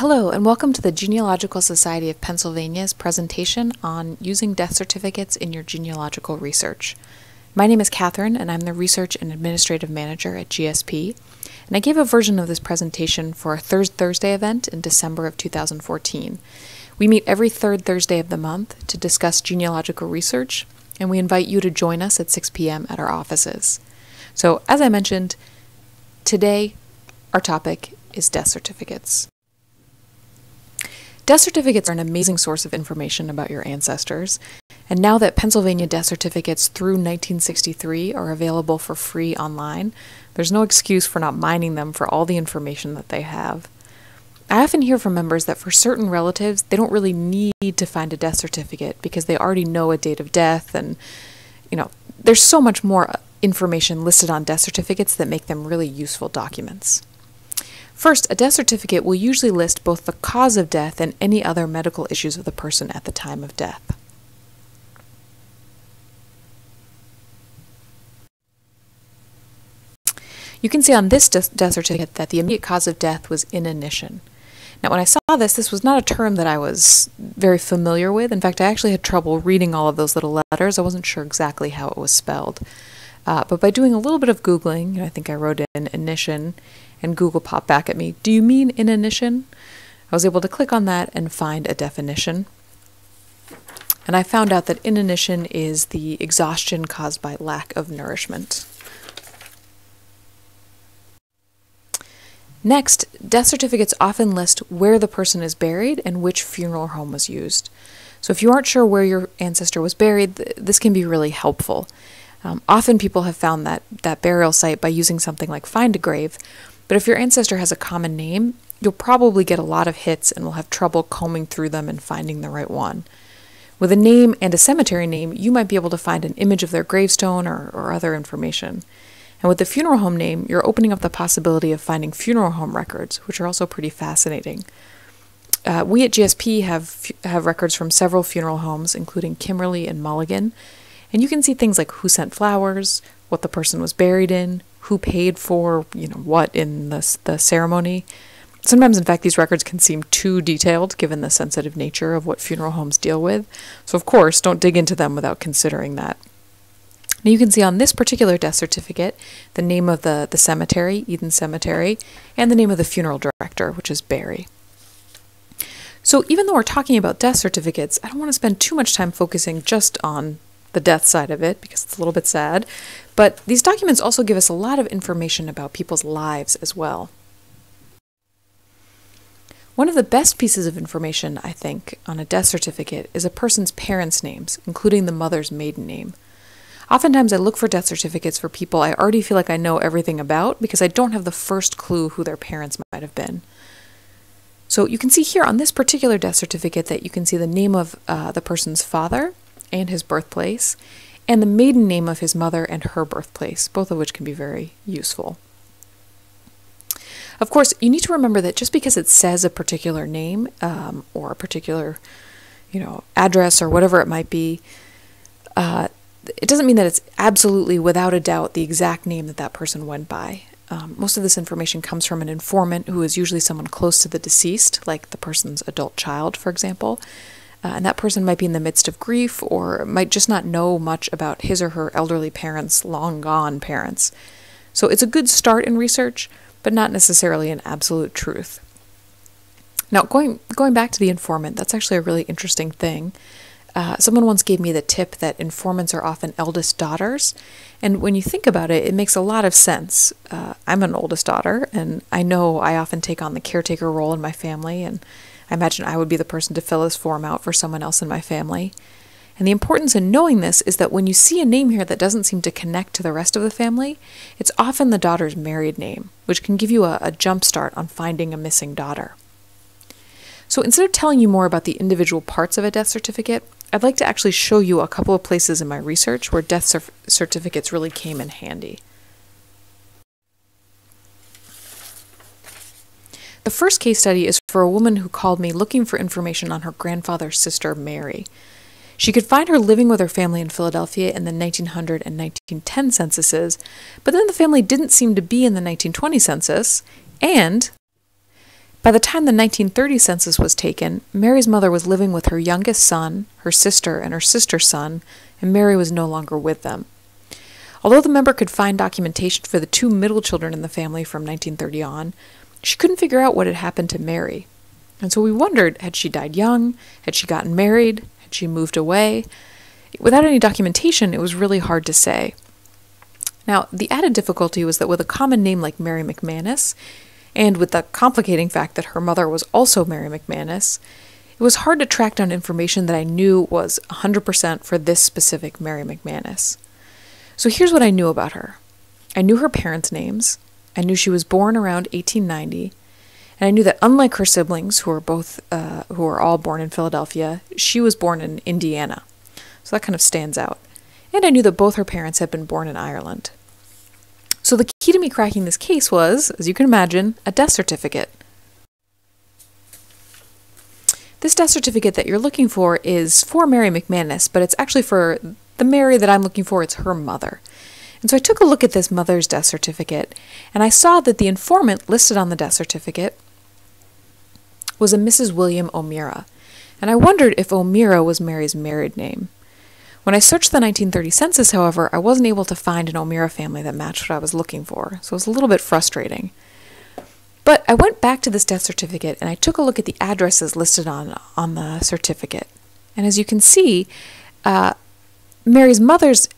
Hello, and welcome to the Genealogical Society of Pennsylvania's presentation on using death certificates in your genealogical research. My name is Catherine, and I'm the Research and Administrative Manager at GSP, and I gave a version of this presentation for a Thursday event in December of 2014. We meet every third Thursday of the month to discuss genealogical research, and we invite you to join us at 6 p.m. at our offices. So, as I mentioned, today our topic is death certificates. Death certificates are an amazing source of information about your ancestors, and now that Pennsylvania death certificates through 1963 are available for free online, there's no excuse for not mining them for all the information that they have. I often hear from members that for certain relatives, they don't really need to find a death certificate because they already know a date of death, and there's so much more information listed on death certificates that make them really useful documents. First, a death certificate will usually list both the cause of death and any other medical issues of the person at the time of death. You can see on this death certificate that the immediate cause of death was inanition. Now, when I saw this was not a term that I was very familiar with. In fact, I actually had trouble reading all of those little letters. I wasn't sure exactly how it was spelled. But by doing a little bit of Googling, I think I wrote in inanition, and Google popped back at me, "Do you mean inanition?" I was able to click on that and find a definition. And I found out that inanition is the exhaustion caused by lack of nourishment. Next, death certificates often list where the person is buried and which funeral home was used. So if you aren't sure where your ancestor was buried, this can be really helpful. Often people have found that burial site by using something like Find a Grave, but if your ancestor has a common name, you'll probably get a lot of hits and will have trouble combing through them and finding the right one. With a name and a cemetery name, you might be able to find an image of their gravestone or other information. And with the funeral home name, you're opening up the possibility of finding funeral home records, which are also pretty fascinating. We at GSP have records from several funeral homes, including Kimberly and Mulligan, and you can see things like who sent flowers, what the person was buried in, who paid for, what in the ceremony. Sometimes, in fact, these records can seem too detailed given the sensitive nature of what funeral homes deal with. So, of course, don't dig into them without considering that. Now, you can see on this particular death certificate the name of the cemetery, Eden Cemetery, and the name of the funeral director, which is Barry. So, even though we're talking about death certificates, I don't want to spend too much time focusing just on the death side of it, because it's a little bit sad, but these documents also give us a lot of information about people's lives as well. One of the best pieces of information, I think, on a death certificate is a person's parents' names, including the mother's maiden name. Oftentimes I look for death certificates for people I already feel like I know everything about because I don't have the first clue who their parents might have been. So you can see here on this particular death certificate that you can see the name of the person's father and his birthplace, and the maiden name of his mother and her birthplace, both of which can be very useful. Of course, you need to remember that just because it says a particular name or a particular, address or whatever it might be, it doesn't mean that it's absolutely without a doubt the exact name that person went by. Most of this information comes from an informant who is usually someone close to the deceased, like the person's adult child, for example. And that person might be in the midst of grief or might just not know much about his or her elderly parents, long gone parents. So it's a good start in research, but not necessarily an absolute truth. Now, going back to the informant, that's actually a really interesting thing. Someone once gave me the tip that informants are often eldest daughters, and when you think about it, it makes a lot of sense. I'm an oldest daughter, and I know I often take on the caretaker role in my family, and I imagine I would be the person to fill this form out for someone else in my family. And the importance in knowing this is that when you see a name here that doesn't seem to connect to the rest of the family, it's often the daughter's married name, which can give you a jump start on finding a missing daughter. So instead of telling you more about the individual parts of a death certificate, I'd like to actually show you a couple of places in my research where death certificates really came in handy. The first case study is for a woman who called me looking for information on her grandfather's sister, Mary. She could find her living with her family in Philadelphia in the 1900 and 1910 censuses, but then the family didn't seem to be in the 1920 census, and By the time the 1930 census was taken, Mary's mother was living with her youngest son, her sister, and her sister's son, and Mary was no longer with them. Although the member could find documentation for the two middle children in the family from 1930 on, she couldn't figure out what had happened to Mary. And so we wondered, had she died young? Had she gotten married? Had she moved away? Without any documentation, it was really hard to say. Now, the added difficulty was that with a common name like Mary McManus, and with the complicating fact that her mother was also Mary McManus, it was hard to track down information that I knew was 100% for this specific Mary McManus. So here's what I knew about her. I knew her parents' names. I knew she was born around 1890. And I knew that unlike her siblings, who are all born in Philadelphia, she was born in Indiana. So that kind of stands out. And I knew that both her parents had been born in Ireland. So the key to me cracking this case was, as you can imagine, a death certificate. This death certificate that you're looking for is for Mary McManus, but it's actually for the Mary that I'm looking for. It's her mother. And so I took a look at this mother's death certificate, and I saw that the informant listed on the death certificate was a Mrs. William O'Meara. And I wondered if O'Meara was Mary's married name. When I searched the 1930 census, however, I wasn't able to find an O'Meara family that matched what I was looking for, so it was a little bit frustrating. But I went back to this death certificate and I took a look at the addresses listed on the certificate. And as you can see, Mary's mother's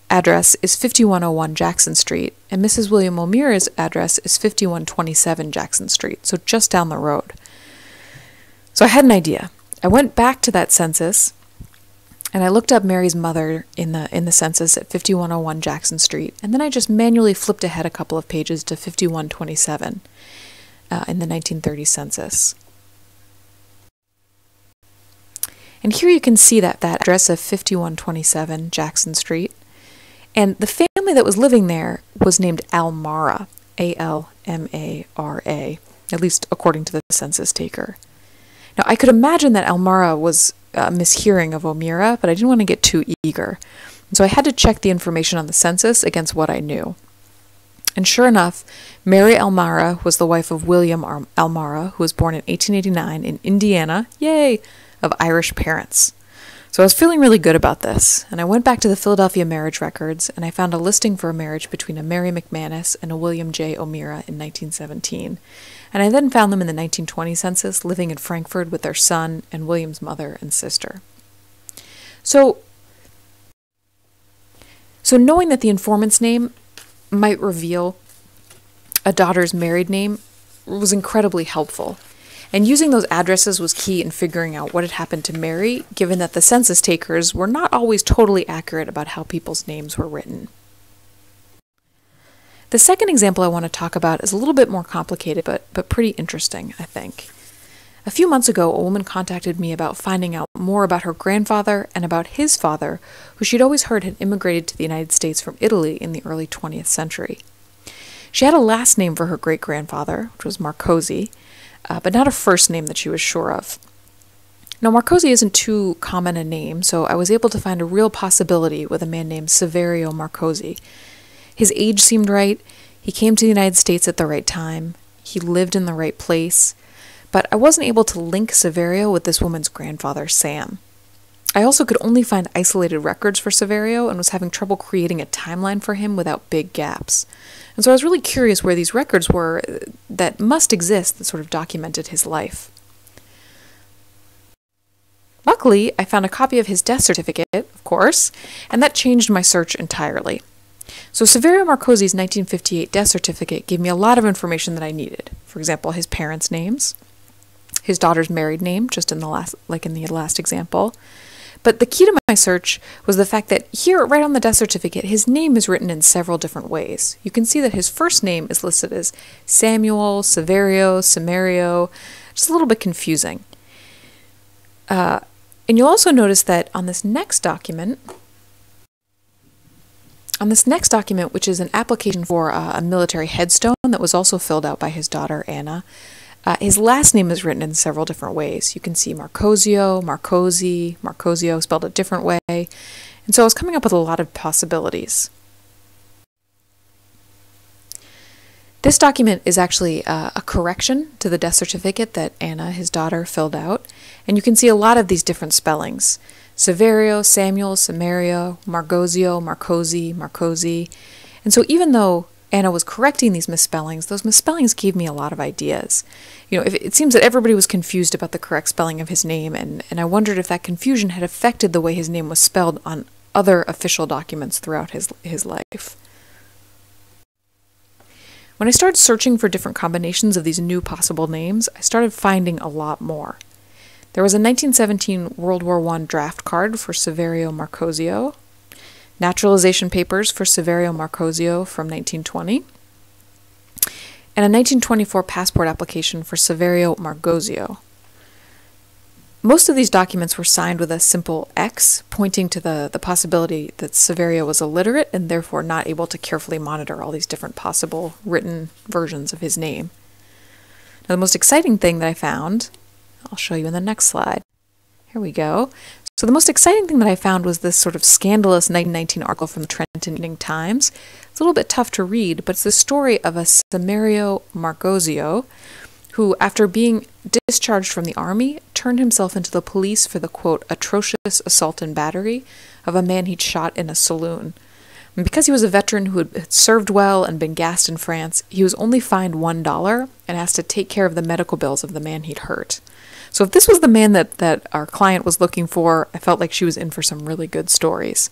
address is 5101 Jackson Street, and Mrs. William O'Meara's address is 5127 Jackson Street, so just down the road. So I had an idea. I went back to that census, and I looked up Mary's mother in the census at 5101 Jackson Street, and then I just manually flipped ahead a couple of pages to 5127 in the 1930 census. And here you can see that address of 5127 Jackson Street. And the family that was living there was named Almara, A-L-M-A-R-A, at least according to the census taker. Now, I could imagine that Almara was a mishearing of O'Meara, but I didn't want to get too eager. And so I had to check the information on the census against what I knew. And sure enough, Mary Almara was the wife of William Almara, who was born in 1889 in Indiana, yay, of Irish parents. So I was feeling really good about this, and I went back to the Philadelphia marriage records, and I found a listing for a marriage between a Mary McManus and a William J. O'Meara in 1917. And I then found them in the 1920 census, living in Frankfort with their son and William's mother and sister. So knowing that the informant's name might reveal a daughter's married name was incredibly helpful. And using those addresses was key in figuring out what had happened to Mary, given that the census takers were not always totally accurate about how people's names were written. The second example I want to talk about is a little bit more complicated, but pretty interesting, I think. A few months ago, a woman contacted me about finding out more about her grandfather and about his father, who she'd always heard had immigrated to the United States from Italy in the early 20th century. She had a last name for her great-grandfather, which was Marcosi, but not a first name that she was sure of. Now, Marcosi isn't too common a name, so I was able to find a real possibility with a man named Saverio Marcosi. His age seemed right, he came to the United States at the right time, he lived in the right place, but I wasn't able to link Saverio with this woman's grandfather, Sam. I also could only find isolated records for Saverio and was having trouble creating a timeline for him without big gaps. And so I was really curious where these records were that must exist that sort of documented his life. Luckily, I found a copy of his death certificate, of course, and that changed my search entirely. So Saverio Marcosi's 1958 death certificate gave me a lot of information that I needed. For example, his parents' names, his daughter's married name, just in the last example. But the key to my search was the fact that here, right on the death certificate, his name is written in several different ways. You can see that his first name is listed as Samuel, Saverio, Samario, just a little bit confusing. And you'll also notice that on this next document, which is an application for a military headstone that was also filled out by his daughter, Anna, his last name is written in several different ways. You can see Marcosio, Marcosi, Marcosio spelled a different way. And so I was coming up with a lot of possibilities. This document is actually a correction to the death certificate that Anna, his daughter, filled out, and you can see a lot of these different spellings. Saverio, Samuel, Samario, Margosio, Marcosi, Marcosi. And so even though Anna was correcting these misspellings, those misspellings gave me a lot of ideas. It seems that everybody was confused about the correct spelling of his name, and I wondered if that confusion had affected the way his name was spelled on other official documents throughout his life. When I started searching for different combinations of these new possible names, I started finding a lot more. There was a 1917 World War I draft card for Saverio Marcosio, naturalization papers for Saverio Marcosio from 1920, and a 1924 passport application for Saverio Margosio. Most of these documents were signed with a simple X, pointing to the possibility that Saverio was illiterate and therefore not able to carefully monitor all these different possible written versions of his name. Now, the most exciting thing that I found, I'll show you in the next slide. Here we go. So the most exciting thing that I found was this sort of scandalous 1919 article from the Trenton Evening Times. It's a little bit tough to read, but it's the story of a Samario Margosio who, after being discharged from the army, turned himself into the police for the, quote, atrocious assault and battery of a man he'd shot in a saloon. And because he was a veteran who had served well and been gassed in France, he was only fined $1 and asked to take care of the medical bills of the man he'd hurt. So if this was the man that our client was looking for, I felt like she was in for some really good stories.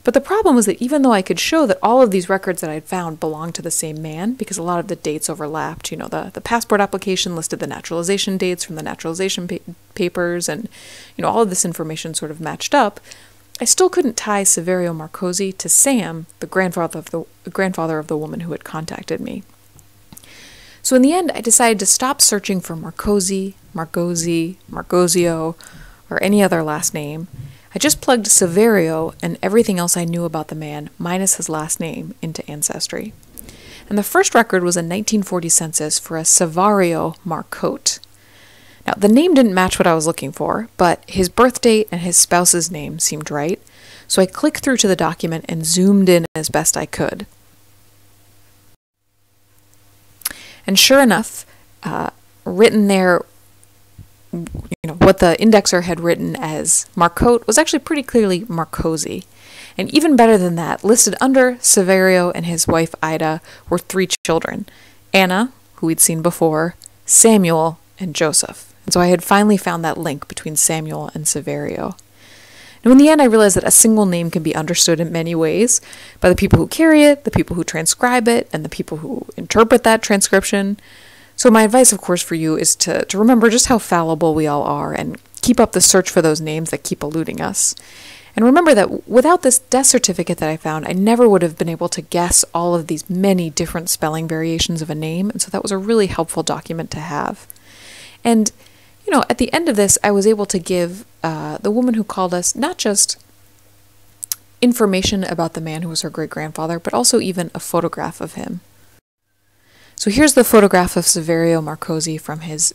But the problem was that even though I could show that all of these records that I'd found belonged to the same man, because a lot of the dates overlapped, the passport application listed the naturalization dates from the naturalization papers, and all of this information sort of matched up, I still couldn't tie Saverio Marcosi to Sam, the grandfather of the woman who had contacted me. So in the end, I decided to stop searching for Marcosi, Margosi, Margosio, or any other last name. I just plugged Saverio and everything else I knew about the man, minus his last name, into Ancestry. And the first record was a 1940 census for a Savario Marcotte. Now, the name didn't match what I was looking for, but his birth date and his spouse's name seemed right, so I clicked through to the document and zoomed in as best I could. And sure enough, written there, what the indexer had written as Marcotte was actually pretty clearly Marcosi. And even better than that, listed under Saverio and his wife Ida were 3 children: Anna, who we'd seen before, Samuel, and Joseph. And so I had finally found that link between Samuel and Saverio. Now, in the end, I realized that a single name can be understood in many ways by the people who carry it, the people who transcribe it, and the people who interpret that transcription. So my advice, of course, for you is to remember just how fallible we all are and keep up the search for those names that keep eluding us. And remember that without this death certificate that I found, I never would have been able to guess all of these many different spelling variations of a name, and so that was a really helpful document to have. And, at the end of this, I was able to give the woman who called us not just information about the man who was her great-grandfather, but also even a photograph of him. So here's the photograph of Saverio Marcosi from his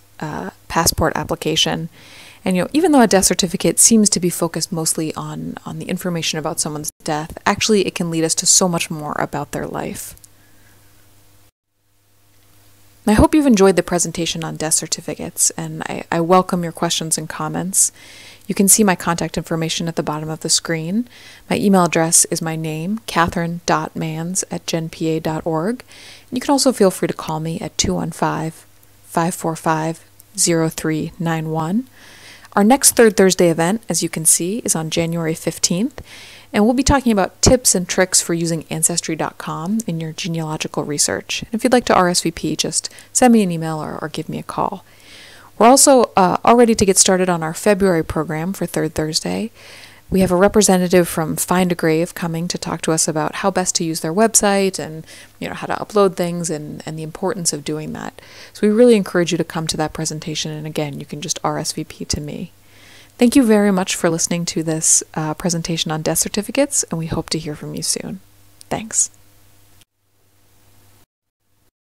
passport application. And even though a death certificate seems to be focused mostly on the information about someone's death, actually it can lead us to so much more about their life. I hope you've enjoyed the presentation on death certificates, and I welcome your questions and comments. You can see my contact information at the bottom of the screen. My email address is my name, catherine.mans@genpa.org. And you can also feel free to call me at 215-545-0391. Our next Third Thursday event, as you can see, is on January 15th, and we'll be talking about tips and tricks for using Ancestry.com in your genealogical research. And if you'd like to RSVP, just send me an email or give me a call. We're also all ready to get started on our February program for Third Thursday. We have a representative from Find a Grave coming to talk to us about how best to use their website and how to upload things and the importance of doing that. So we really encourage you to come to that presentation, and again, you can just RSVP to me. Thank you very much for listening to this presentation on death certificates, and we hope to hear from you soon. Thanks.